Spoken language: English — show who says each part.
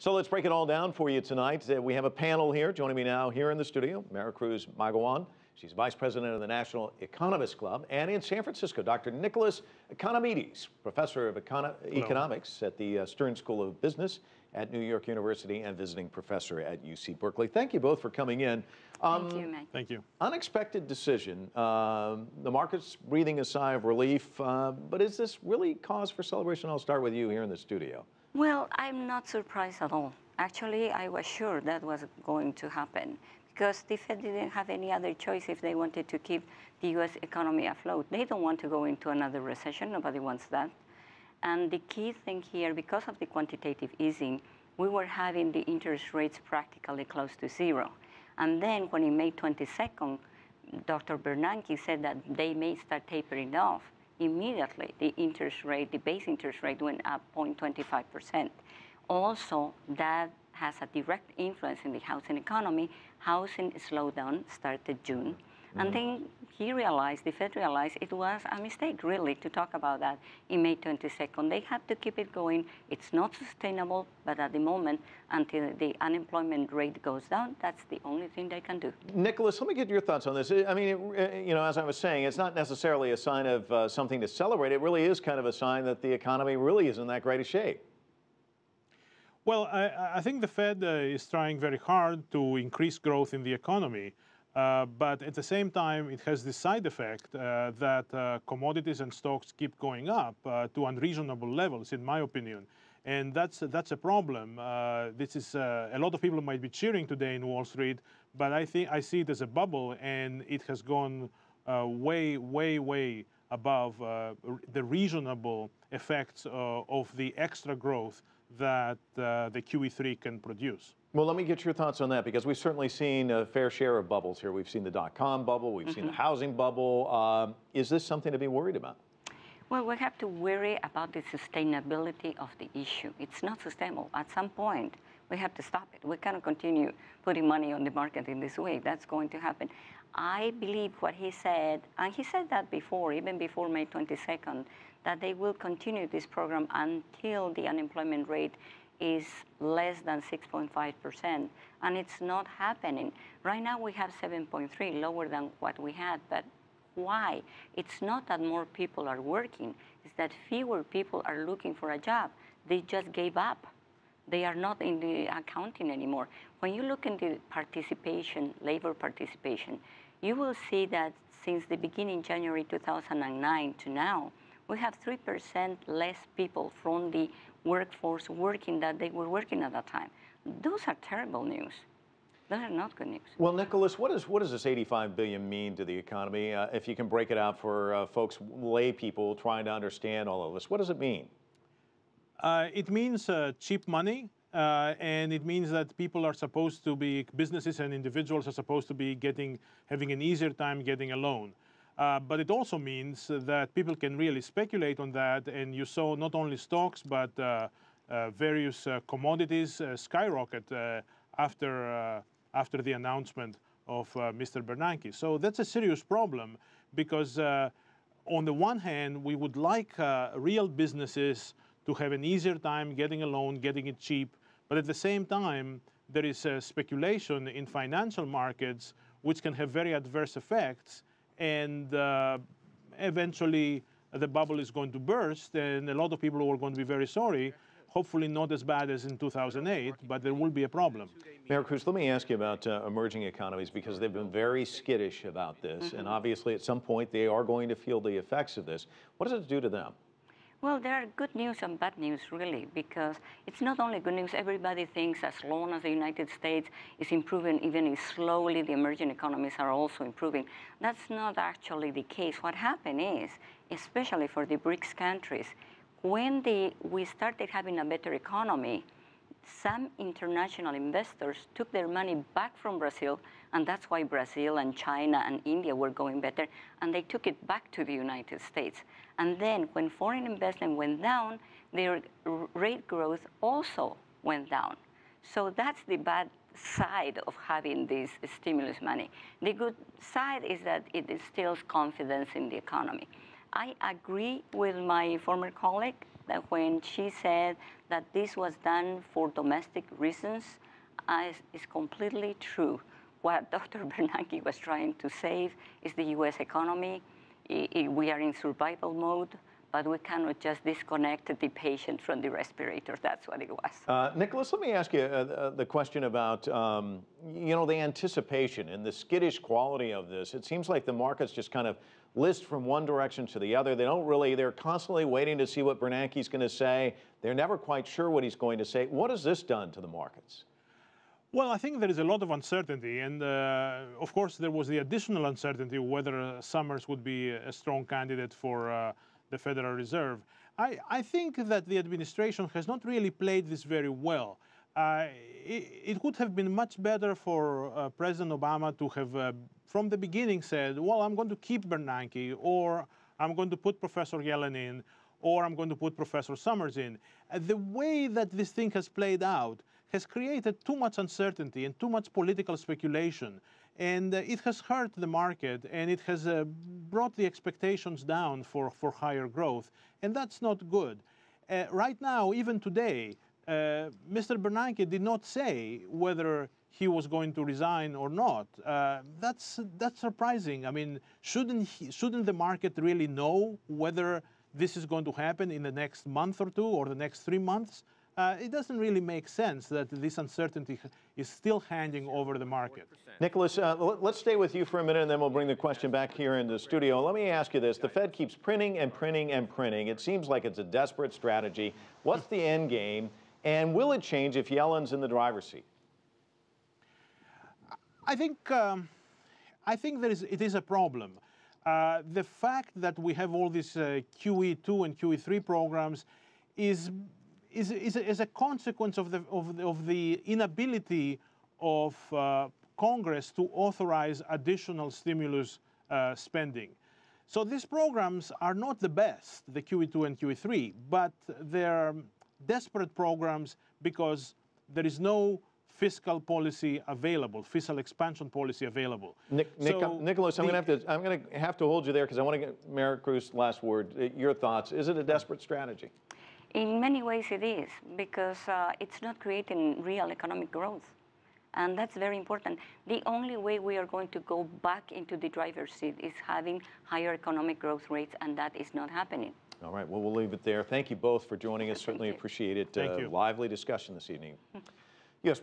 Speaker 1: So let's break it all down for you tonight. We have a panel here. Joining me now here in the studio, Maricruz MaGowan. She's Vice President of the National Economists Club. And in San Francisco, Dr. Nicholas Economides, Professor of Economics at the Stern School of Business at New York University and visiting professor at UC Berkeley. Thank you both for coming in.
Speaker 2: Thank you, Mike.
Speaker 3: Thank you.
Speaker 1: Unexpected decision. The market's breathing a sigh of relief, but is this really cause for celebration? I'll start with you here in the studio.
Speaker 2: Well, I'm not surprised at all. Actually, I was sure that was going to happen because the Fed didn't have any other choice if they wanted to keep the U.S. economy afloat. They don't want to go into another recession. Nobody wants that. And the key thing here, because of the quantitative easing, we were having the interest rates practically close to zero. And then when in May 22nd, Dr. Bernanke said that they may start tapering off. Immediately, the interest rate, the base interest rate went up 0.25%. Also, that has a direct influence in the housing economy. Housing slowdown started June. And then he realized, the Fed realized it was a mistake, really, to talk about that in May 22nd. They have to keep it going. It's not sustainable, but at the moment, until the unemployment rate goes down, that's the only thing they can do.
Speaker 1: Nicholas, let me get your thoughts on this. I mean, as I was saying, it's not necessarily a sign of something to celebrate. It really is kind of a sign that the economy really isn't that great a shape.
Speaker 3: Well, I think the Fed is trying very hard to increase growth in the economy. But at the same time, it has the side effect that commodities and stocks keep going up to unreasonable levels, in my opinion. And that's a problem. This is a lot of people might be cheering today in Wall Street, but I see it as a bubble, and it has gone way, way, way above the reasonable effects of the extra growth that the QE3 can produce.
Speaker 1: Well, let me get your thoughts on that, because we've certainly seen a fair share of bubbles here. We've seen the dot-com bubble, we've seen the housing bubble. Is this something to be worried about?
Speaker 2: Well, we have to worry about the sustainability of the issue. It's not sustainable. At some point, we have to stop it. We cannot continue putting money on the market in this way. That's going to happen. I believe what he said, and he said that before, even before May 22nd, that they will continue this program until the unemployment rate is less than 6.5%, and it's not happening. Right now we have 7.3, lower than what we had, but why? It's not that more people are working, it's that fewer people are looking for a job. They just gave up. They are not in the accounting anymore. When you look into participation, labor participation, you will see that since the beginning, January 2009 to now, we have 3% less people from the workforce working that they were working at that time. Those are terrible news. Those are not good news.
Speaker 1: Well, Nicholas, what does this $85 billion mean to the economy? If you can break it out for folks, lay people trying to understand all of this, what does it mean?
Speaker 3: It means cheap money, and it means that people are supposed to be, businesses and individuals are supposed to be having an easier time getting a loan. But it also means that people can really speculate on that, and you saw not only stocks, but various commodities skyrocket after the announcement of Mr. Bernanke. So that's a serious problem, because on the one hand, we would like real businesses to have an easier time getting a loan, getting it cheap, but at the same time, there is speculation in financial markets which can have very adverse effects, and eventually the bubble is going to burst, and a lot of people are going to be very sorry. Hopefully not as bad as in 2008, but there will be a problem.
Speaker 1: Maricruz, let me ask you about emerging economies, because they've been very skittish about this, and obviously at some point they are going to feel the effects of this. What does it do to them?
Speaker 2: Well, there are good news and bad news, really, because it's not only good news. Everybody thinks as long as the United States is improving, even if slowly, the emerging economies are also improving. That's not actually the case. What happened is, especially for the BRICS countries, when we started having a better economy, some international investors took their money back from Brazil, and that's why Brazil and China and India were going better, and they took it back to the United States. And then when foreign investment went down, their rate growth also went down. So that's the bad side of having this stimulus money. The good side is that it instills confidence in the economy. I agree with my former colleague that when she said that this was done for domestic reasons is completely true. What Dr. Bernanke was trying to save is the U.S. economy. We are in survival mode, but we cannot just disconnect the patient from the respirator. That's what it was.
Speaker 1: Nicholas, let me ask you the question about, you know, the anticipation and the skittish quality of this. It seems like the markets just kind of list from one direction to the other. They don't really, they're constantly waiting to see what Bernanke's going to say. They're never quite sure what he's going to say. What has this done to the markets?
Speaker 3: Well, I think there is a lot of uncertainty, and of course there was the additional uncertainty whether Summers would be a strong candidate for the Federal Reserve. I think that the administration has not really played this very well. It would have been much better for President Obama to have from the beginning said, well, I'm going to keep Bernanke, or I'm going to put Professor Yellen in, or I'm going to put Professor Summers in. The way that this thing has played out has created too much uncertainty and too much political speculation. And it has hurt the market, and it has brought the expectations down for higher growth. And that's not good. Right now, even today, Mr. Bernanke did not say whether he was going to resign or not. That's surprising. I mean, shouldn't the market really know whether this is going to happen in the next month or two or the next 3 months? It doesn't really make sense that this uncertainty is still hanging over the market.
Speaker 1: Nicholas, let's stay with you for a minute, and then we'll bring the question back here in the studio. Let me ask you this. The Fed keeps printing and printing and printing. It seems like it's a desperate strategy. What's the end game, and will it change if Yellen's in the driver's seat?
Speaker 3: I think it is a problem. The fact that we have all these QE2 and QE3 programs is a consequence of the inability of Congress to authorize additional stimulus spending. So these programs are not the best, the QE2 and QE3, but they're desperate programs because there is no fiscal policy available, fiscal expansion policy available.
Speaker 1: Nicholas, I'm going to have to hold you there because I want to get Maricruz last word. Your thoughts? Is it a desperate strategy?
Speaker 2: In many ways it is, because it's not creating real economic growth. And that's very important. The only way we are going to go back into the driver's seat is having higher economic growth rates, and that is not happening.
Speaker 1: All right, well, we'll leave it there. Thank you both for joining us. Certainly appreciate it.
Speaker 3: Thank you.
Speaker 1: Lively discussion this evening. Yes.